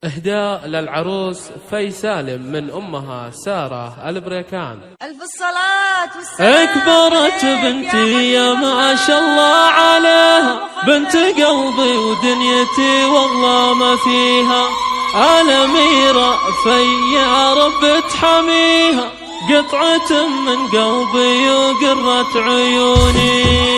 إهداء للعروس في سالم من أمها سارة البريكان. ألف الصلاة والسلام. أكبرت بنتي يا ما شاء الله عليها، بنت قلبي ودنيتي والله ما فيها، الأميرة في يا رب تحميها، قطعة من قلبي وقرة عيوني.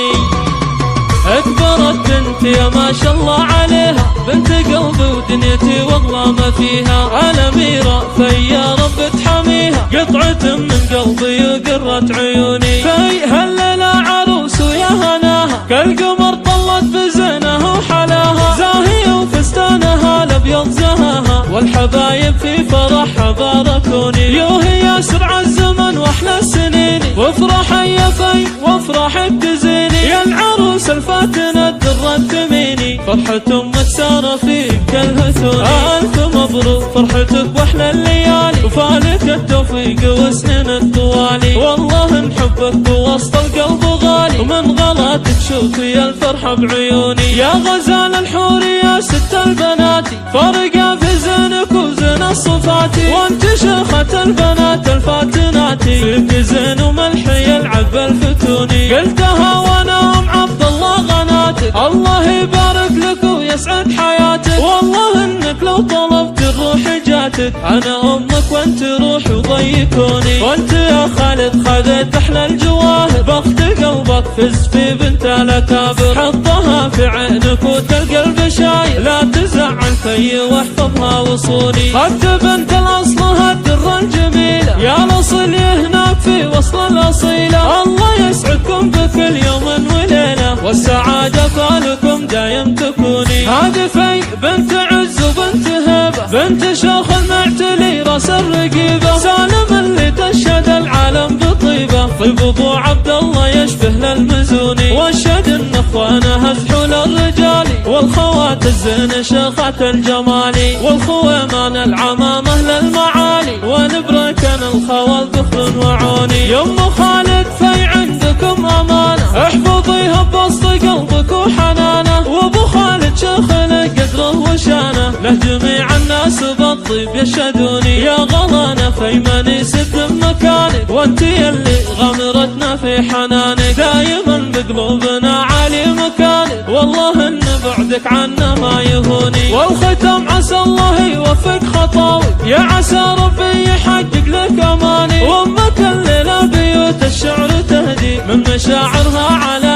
أكبرت بنتي يا ما شاء الله عليها، بنت قلبي ودنيتي والله ما فيها، الأميرة في يا رب تحميها، قطعة من قلبي وقرة عيوني. في هالليلة عروس ويا هناها، كالقمر طلت بزينها وحلاها، زاهية وفستانها الأبيض زهاها، والحبايب في فرحها باركوني. يوهي يا سرع الزمن واحلى السنين، وافرح يا في وافرح بتزيني، يا العروس الفاتنة الدرة تميني، فرحة أمك سارة فيك الهثوني. ألف مبروك فرحتك واحلى الليالي، وفالك التوفيق وسنين الطوالي، والله نحبك بوسط القلب غالي، ومن غلاتك شوفي الفرحة بعيوني. يا غزال الحور يا ست البنات، فرقة في زينك وزين الصفاتي، وانت شيخة البنات الفاتناتي، فيك زين وملحي يلعب الفتوني. قلتها وانا ام عبد الله غناتك، الله يبارك لك ويسعد حياتك، والله انك لو طلبت الروح جاتك، انا امك وانت روح وضيكوني. وانت يا خالد خذيت احلى الجواهر، بخت قلبك فز في بنت الاكابر، حطها في عينك وتلقى البشاير، لا تزعل في واحفظها وصوني. حتى بنت الاصل هالدرة الجميلة، يا الاصل هناك في وصل الاصيلة، الله يسعدكم بكل يوم وليلة، والسعادة فالكم دايم تكوني. هذه في بنت عز وبنت هبة، بنت شيخ المعتلي راس الرقيبة، سالم اللي تشهد العالم بطيبة، طيب ابو عبد الله يشبه للمزوني، واشهد ان اخوانها فحول الرجالي، والخوات الزين شيخات الجمالي، والخويمان العمامة للمعالي، والبركان الخوال ذخر وعوني. يم خالد في عندكم امانة، احفظيها بوسط قلبك وحنانه، وابو خالد شيخ له قدره وشانه، له جميع الناس بالطيب يشهدوني. يا غلانه في من يسد مكانك، وانت يلي غمرتنا في حنانك، دايما بقلوبنا عالي مكانك، والله ان بعدك عنا ما يهوني. والختم عسى الله يوفق خطاوي، يا عسى ربي يحقق لك اماني، وامك الليله بيوت الشعر تهدي من مشاعرها على